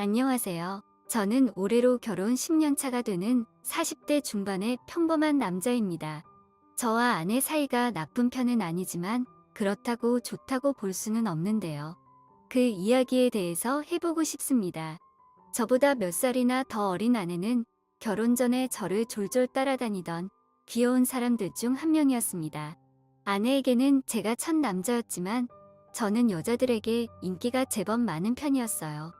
안녕하세요. 저는 올해로 결혼 10년 차가 되는 40대 중반의 평범한 남자입니다. 저와 아내 사이가 나쁜 편은 아니지만 그렇다고 좋다고 볼 수는 없는데요. 그 이야기에 대해서 해보고 싶습니다. 저보다 몇 살이나 더 어린 아내는 결혼 전에 저를 졸졸 따라다니던 귀여운 사람들 중 한 명이었습니다. 아내에게는 제가 첫 남자였지만 저는 여자들에게 인기가 제법 많은 편이었어요.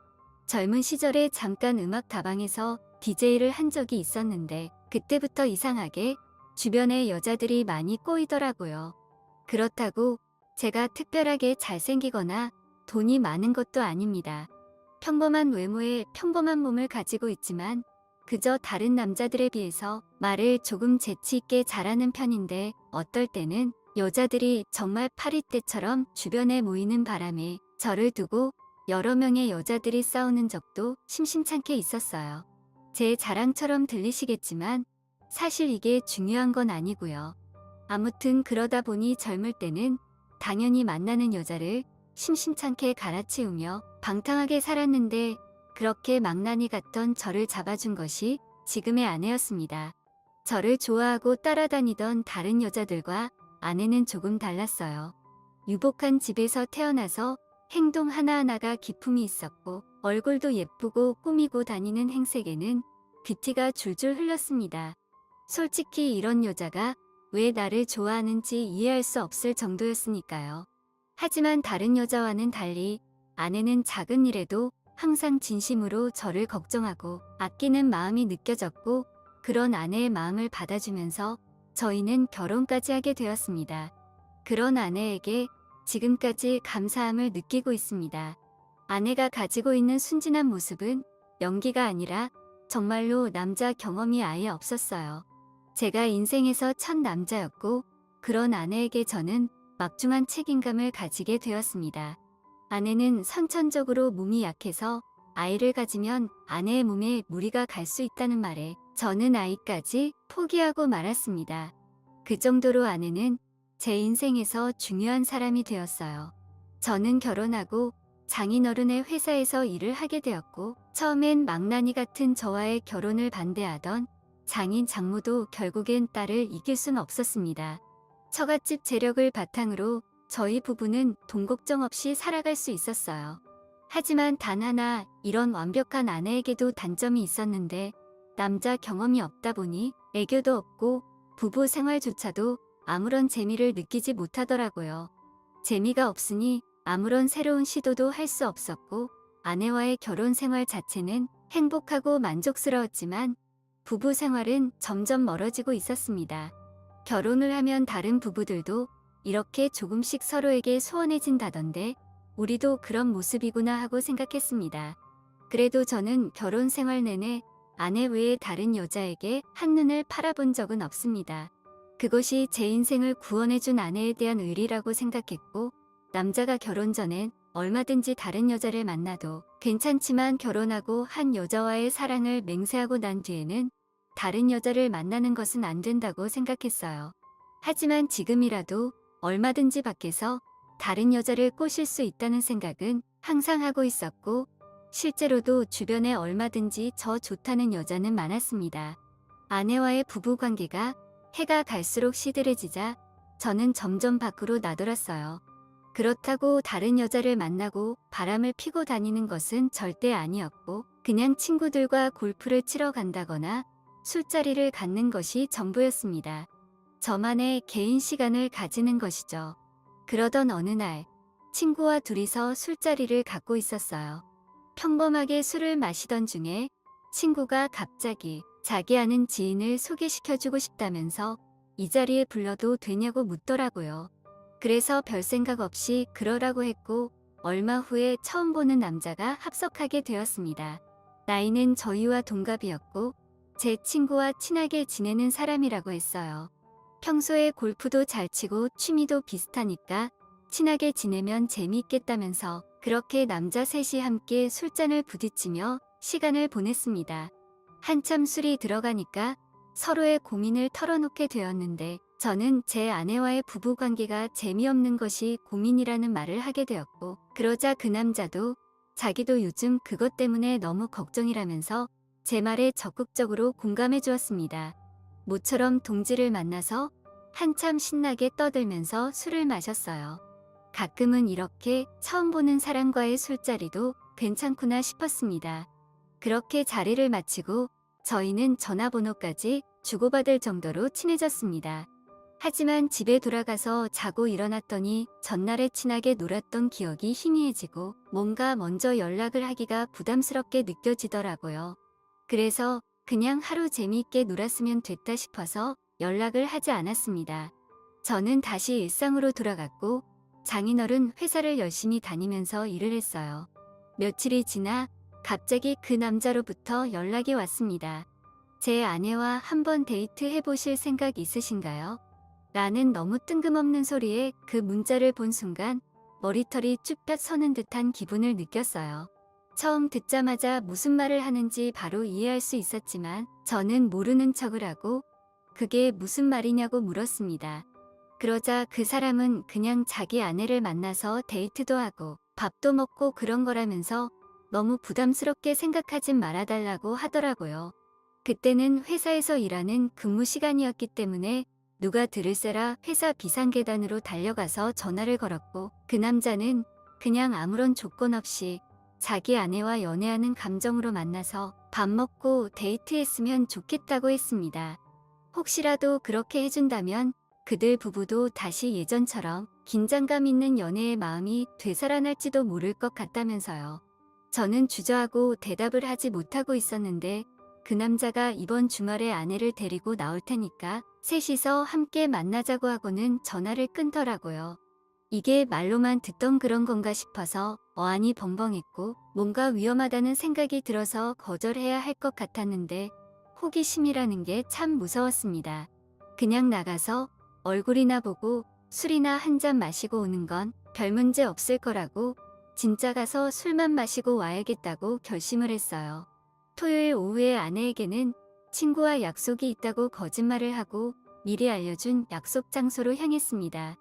젊은 시절에 잠깐 음악 다방에서 DJ를 한 적이 있었는데 그때부터 이상하게 주변에 여자들이 많이 꼬이더라고요. 그렇다고 제가 특별하게 잘생기거나 돈이 많은 것도 아닙니다. 평범한 외모에 평범한 몸을 가지고 있지만 그저 다른 남자들에 비해서 말을 조금 재치 있게 잘하는 편인데 어떨 때는 여자들이 정말 파리떼처럼 주변에 모이는 바람에 저를 두고 여러 명의 여자들이 싸우는 적도 심심찮게 있었어요. 제 자랑처럼 들리시겠지만 사실 이게 중요한 건 아니고요. 아무튼 그러다 보니 젊을 때는 당연히 만나는 여자를 심심찮게 갈아치우며 방탕하게 살았는데 그렇게 망나니 같던 저를 잡아준 것이 지금의 아내였습니다. 저를 좋아하고 따라다니던 다른 여자들과 아내는 조금 달랐어요. 유복한 집에서 태어나서 행동 하나하나가 기품이 있었고 얼굴도 예쁘고 꾸미고 다니는 행색에는 뷰티가 줄줄 흘렀습니다. 솔직히 이런 여자가 왜 나를 좋아하는지 이해할 수 없을 정도였으니까요. 하지만 다른 여자와는 달리 아내는 작은 일에도 항상 진심으로 저를 걱정하고 아끼는 마음이 느껴졌고 그런 아내의 마음을 받아주면서 저희는 결혼까지 하게 되었습니다. 그런 아내에게 지금까지 감사함을 느끼고 있습니다. 아내가 가지고 있는 순진한 모습은 연기가 아니라 정말로 남자 경험이 아예 없었어요. 제가 인생에서 첫 남자였고 그런 아내에게 저는 막중한 책임감을 가지게 되었습니다. 아내는 선천적으로 몸이 약해서 아이를 가지면 아내의 몸에 무리가 갈 수 있다는 말에 저는 아이까지 포기하고 말았습니다. 그 정도로 아내는 제 인생에서 중요한 사람이 되었어요. 저는 결혼하고 장인어른의 회사에서 일을 하게 되었고 처음엔 망나니 같은 저와의 결혼을 반대하던 장인 장모도 결국엔 딸을 이길 순 없었습니다. 처갓집 재력을 바탕으로 저희 부부는 돈 걱정 없이 살아갈 수 있었어요. 하지만 단 하나 이런 완벽한 아내에게도 단점이 있었는데 남자 경험이 없다 보니 애교도 없고 부부 생활조차도 아무런 재미를 느끼지 못하더라고요. 재미가 없으니 아무런 새로운 시도도 할 수 없었고 아내와의 결혼 생활 자체는 행복하고 만족스러웠지만 부부 생활은 점점 멀어지고 있었습니다. 결혼을 하면 다른 부부들도 이렇게 조금씩 서로에게 소원해진다던데 우리도 그런 모습이구나 하고 생각했습니다. 그래도 저는 결혼 생활 내내 아내 외에 다른 여자에게 한눈을 팔아본 적은 없습니다. 그것이 제 인생을 구원해준 아내에 대한 의리라고 생각했고 남자가 결혼 전엔 얼마든지 다른 여자를 만나도 괜찮지만 결혼하고 한 여자와의 사랑을 맹세하고 난 뒤에는 다른 여자를 만나는 것은 안 된다고 생각했어요. 하지만 지금이라도 얼마든지 밖에서 다른 여자를 꼬실 수 있다는 생각은 항상 하고 있었고 실제로도 주변에 얼마든지 저 좋다는 여자는 많았습니다. 아내와의 부부관계가 해가 갈수록 시들해지자 저는 점점 밖으로 나돌았어요. 그렇다고 다른 여자를 만나고 바람을 피고 다니는 것은 절대 아니었고 그냥 친구들과 골프를 치러 간다거나 술자리를 갖는 것이 전부였습니다. 저만의 개인 시간을 가지는 것이죠. 그러던 어느 날 친구와 둘이서 술자리를 갖고 있었어요. 평범하게 술을 마시던 중에 친구가 갑자기 자기 아는 지인을 소개시켜주고 싶다면서 이 자리에 불러도 되냐고 묻더라고요. 그래서 별 생각 없이 그러라고 했고 얼마 후에 처음 보는 남자가 합석하게 되었습니다. 나이는 저희와 동갑이었고 제 친구와 친하게 지내는 사람이라고 했어요. 평소에 골프도 잘 치고 취미도 비슷하니까 친하게 지내면 재미있겠다면서 그렇게 남자 셋이 함께 술잔을 부딪히며 시간을 보냈습니다. 한참 술이 들어가니까 서로의 고민을 털어놓게 되었는데 저는 제 아내와의 부부관계가 재미없는 것이 고민이라는 말을 하게 되었고 그러자 그 남자도 자기도 요즘 그것 때문에 너무 걱정이라면서 제 말에 적극적으로 공감해 주었습니다. 모처럼 동지를 만나서 한참 신나게 떠들면서 술을 마셨어요. 가끔은 이렇게 처음 보는 사람과의 술자리도 괜찮구나 싶었습니다. 그렇게 자리를 마치고 저희는 전화번호까지 주고받을 정도로 친해졌습니다. 하지만 집에 돌아가서 자고 일어났더니 전날에 친하게 놀았던 기억이 희미해지고 뭔가 먼저 연락을 하기가 부담스럽게 느껴지더라고요. 그래서 그냥 하루 재미있게 놀았으면 됐다 싶어서 연락을 하지 않았습니다. 저는 다시 일상으로 돌아갔고 장인어른 회사를 열심히 다니면서 일을 했어요. 며칠이 지나 갑자기 그 남자로부터 연락이 왔습니다. 제 아내와 한번 데이트 해보실 생각 있으신가요? 라는 너무 뜬금없는 소리에 그 문자를 본 순간 머리털이 쭈뼛 서는 듯한 기분을 느꼈어요. 처음 듣자마자 무슨 말을 하는지 바로 이해할 수 있었지만 저는 모르는 척을 하고 그게 무슨 말이냐고 물었습니다. 그러자 그 사람은 그냥 자기 아내를 만나서 데이트도 하고 밥도 먹고 그런 거라면서 너무 부담스럽게 생각하진 말아달라고 하더라고요. 그때는 회사에서 일하는 근무 시간이었기 때문에 누가 들을세라 회사 비상계단으로 달려가서 전화를 걸었고 그 남자는 그냥 아무런 조건 없이 자기 아내와 연애하는 감정으로 만나서 밥 먹고 데이트했으면 좋겠다고 했습니다. 혹시라도 그렇게 해준다면 그들 부부도 다시 예전처럼 긴장감 있는 연애의 마음이 되살아날지도 모를 것 같다면서요. 저는 주저하고 대답을 하지 못하고 있었는데 그 남자가 이번 주말에 아내를 데리고 나올 테니까 셋이서 함께 만나자고 하고는 전화를 끊더라고요. 이게 말로만 듣던 그런 건가 싶어서 어안이 벙벙했고 뭔가 위험하다는 생각이 들어서 거절해야 할 것 같았는데 호기심이라는 게 참 무서웠습니다. 그냥 나가서 얼굴이나 보고 술이나 한 잔 마시고 오는 건 별 문제 없을 거라고 진짜 가서 술만 마시고 와야겠다고 결심을 했어요. 토요일 오후에 아내에게는 친구와 약속이 있다고 거짓말을 하고 미리 알려준 약속 장소로 향했습니다.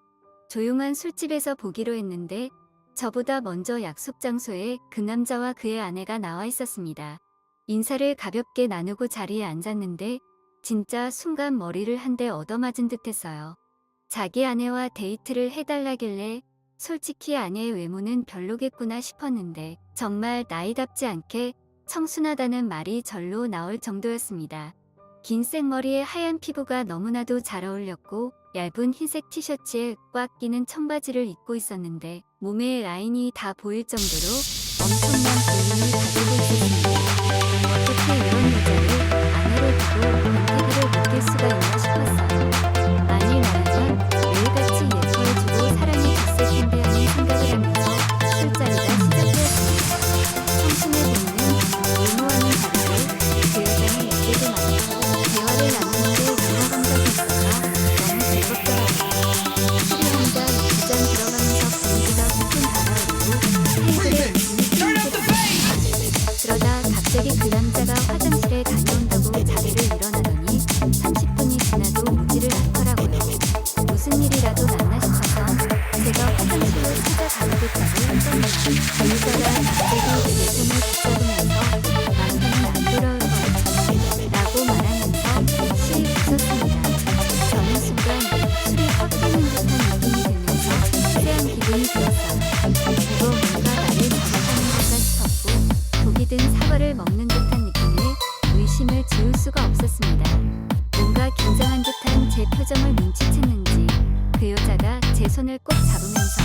조용한 술집에서 보기로 했는데 저보다 먼저 약속 장소에 그 남자와 그의 아내가 나와 있었습니다. 인사를 가볍게 나누고 자리에 앉았는데 진짜 순간 머리를 한 대 얻어맞은 듯했어요. 자기 아내와 데이트를 해달라길래 솔직히 아내의 외모는 별로겠구나 싶었는데 정말 나이답지 않게 청순하다는 말이 절로 나올 정도였습니다. 긴 생머리에 하얀 피부가 너무나도 잘 어울렸고 얇은 흰색 티셔츠에 꽉 끼는 청바지를 입고 있었는데 몸의 라인이 다 보일 정도로 엄청난 볼륨을 가지고 있었습니다. 어떻게 이런 여자를 아내로 두고 권태기를 느낄 수가 있나 싶었어요. 만일 나라면 매일같이 예뻐해주고 사랑해줬을 텐데 하는 생각을 하면서 술자리가 시작되었습니다. 청순해 보이는 외모와는 다르게 그 여자는 예쁘고 많고 대화를 나누는데 유머감각이 있어서 너무 즐겁더라고요. 술이 한잔 두 잔 들어가면서 분위기가 후끈 달아오르고 테이블에 웃음이 끊이게 그러다 갑자기 그 남자가 화장실에 다녀온다고 자리를 일어나더니 30분이 지나도 오지를 않더라고요. 무슨 일이라도 났나 싶어서 제가 화장실로 찾아가야겠다고 했더니 그 여자가 갑자기 제 손을 붙잡으면서 남편은 안 돌아올 거야 라고 말하면서 씩 웃었습니다. 저는 순간 술이 꽉 끼는 듯한 느낌이 들면서 쎄한 기분이 들었어요. 이거 뭔가 나를 잘못하는 건가 싶었고 독이 든 사과를 먹는 듯한 느낌에 의심을 지울 수가 없었습니다. 뭔가 긴장한 듯한 제 표정을 눈치챘는지 그 여자가 제 손을 꼭 잡으면서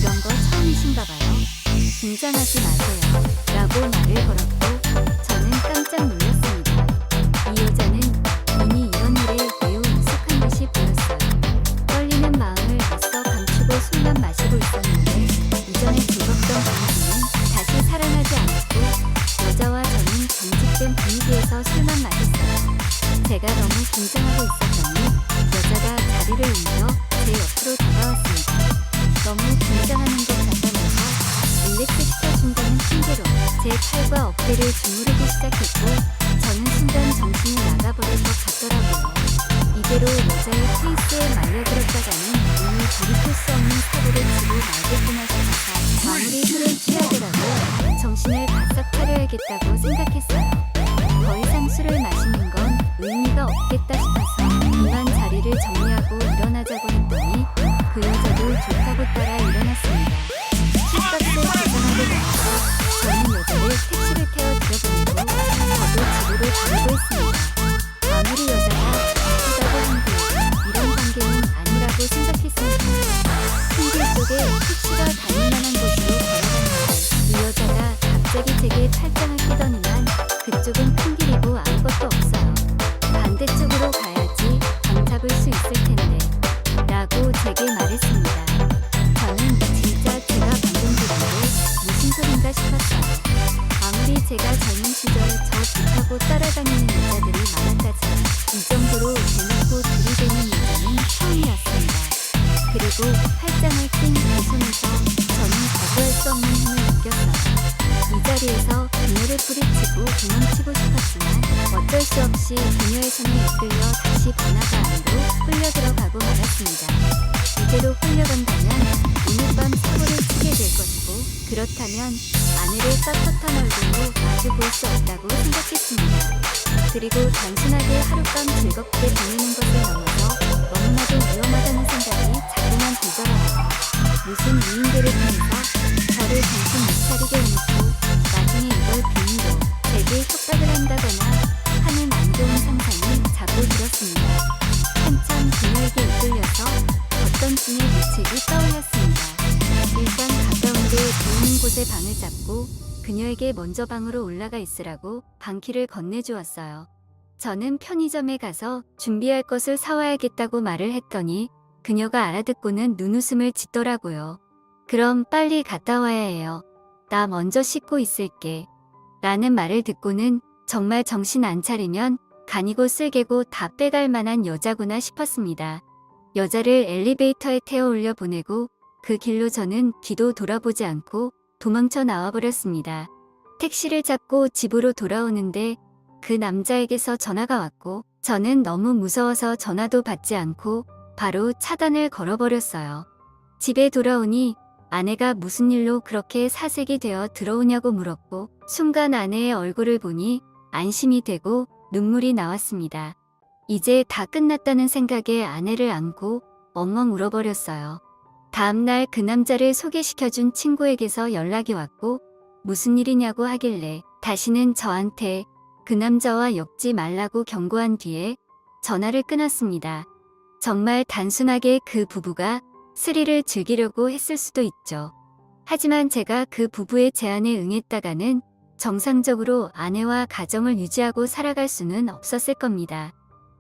이런 거 처음이신가 봐요. 긴장하지 마세요 라고 말을 걸었고 저는 깜짝 놀랐습니다. 이 여자는 이미 이런 일에 매우 익숙한 듯이 보였어요. 떨리는 마음을 애써 감추고 술만 마시고 있었는데 이전에 즐겁던 분위기는 다시 살아나지 않았고 여자와 저는 경직된 분위기에서 술만 마셨어요. 제가 너무 긴장하고 있었더니 여자가 자리를 옮겨 제 옆으로 다가왔습니다. 너무 긴장하는 것 같다면서 릴렉스 시켜준다는 핑계로 제 팔과 어깨를 주무르기 시작했고 저는 순간 정신이 나가버릴 것 같더라고요. 이대로 여자의 페이스에 말려들었다가는 이미 돌이킬 수 없는 사고를 치고 말겠구나 싶어서 아무리 술을 취하더라도 정신을 바싹 차려야겠다고 생각했어요. 더 이상 술을 마시는 건 의미가 없겠다 싶어서 이만 자리를 정리하고 일어나자고 했더니 그 여자도 좋다고 따라 일어났습니다. 술값을 계산하고 나서 저는 여자를 택시를 태워 들여보내고 저도 집으로 가려고 했습니다. 아무리 여자가 바쁘다고 한들 이런 관계는 아니라고 생각했습니다. 큰 길 쪽에 택시가 다닐 만한 곳으로 걸어갔는데 이 여자가 갑자기 제게 팔짱을 끼더니만 그쪽은 큰 길이고 아무것도 없어요. 반대쪽으로 가야지 방 잡을 수 있을 텐데 라고 제게 말했습니다. 저는 진짜 제가 방금 들은 게 무슨 소린가 싶었어요. 아무리 제가 젊은 시절 저 좋다고 따라다니는 여자들이 많았다지만 이 정도로 대놓고 들이대는 여자는 처음이었습니다. 그리고 팔짱을 낀 그 손에서 저는 거부할 수 없는 힘을 느꼈어요. 이 자리에서 그녀를 뿌리치고 도망치고 싶었지만 어쩔 수 없이 그녀의 손에 이끌려 다시 번화가 안으로 끌려 들어가고 말았습니다. 이대로 끌려간다면 오늘 밤 사고를 치게 될 것이고 그렇다면 아내를 떳떳한 얼굴로 마주 볼 수 없다고 생각했습니다. 그리고 단순하게 하룻밤 즐겁게 보내는 것을 넘어서 너무나도 위험하다는 생각이 자꾸만 들더라고요. 무슨 미인들을 통해서 저를 정신 못 차리게 해놓고 나중에 이걸 빙의로 제게 협박을 한다거나 하는 안 좋은 상상이 자꾸 들었습니다. 한참 그녀에게 이끌려서 어떤 분의 모습이 떠올랐습니다. 일단 가까운데 보이는 곳에 방을 잡고 그녀에게 먼저 방으로 올라가 있으라고 방키를 건네주었어요. 저는 편의점에 가서 준비할 것을 사와야겠다고 말을 했더니 그녀가 알아듣고는 눈웃음을 짓더라고요. 그럼 빨리 갔다 와야 해요. 나 먼저 씻고 있을게. 라는 말을 듣고는 정말 정신 안 차리면 간이고 쓸개고 다 빼갈 만한 여자구나 싶었습니다. 여자를 엘리베이터에 태워 올려 보내고 그 길로 저는 뒤도 돌아보지 않고 도망쳐 나와버렸습니다. 택시를 잡고 집으로 돌아오는데 그 남자에게서 전화가 왔고 저는 너무 무서워서 전화도 받지 않고 바로 차단을 걸어버렸어요. 집에 돌아오니 아내가 무슨 일로 그렇게 사색이 되어 들어오냐고 물었고 순간 아내의 얼굴을 보니 안심이 되고 눈물이 나왔습니다. 이제 다 끝났다는 생각에 아내를 안고 엉엉 울어버렸어요. 다음날 그 남자를 소개시켜준 친구에게서 연락이 왔고 무슨 일이냐고 하길래 다시는 저한테 그 남자와 엮지 말라고 경고한 뒤에 전화를 끊었습니다. 정말 단순하게 그 부부가 스릴을 즐기려고 했을 수도 있죠. 하지만 제가 그 부부의 제안에 응했다가는 정상적으로 아내와 가정을 유지하고 살아갈 수는 없었을 겁니다.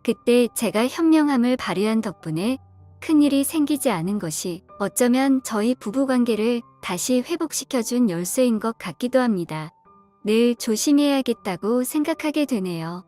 그때 제가 현명함을 발휘한 덕분에 큰일이 생기지 않은 것이 어쩌면 저희 부부관계를 다시 회복시켜준 열쇠인 것 같기도 합니다. 늘 조심해야겠다고 생각하게 되네요.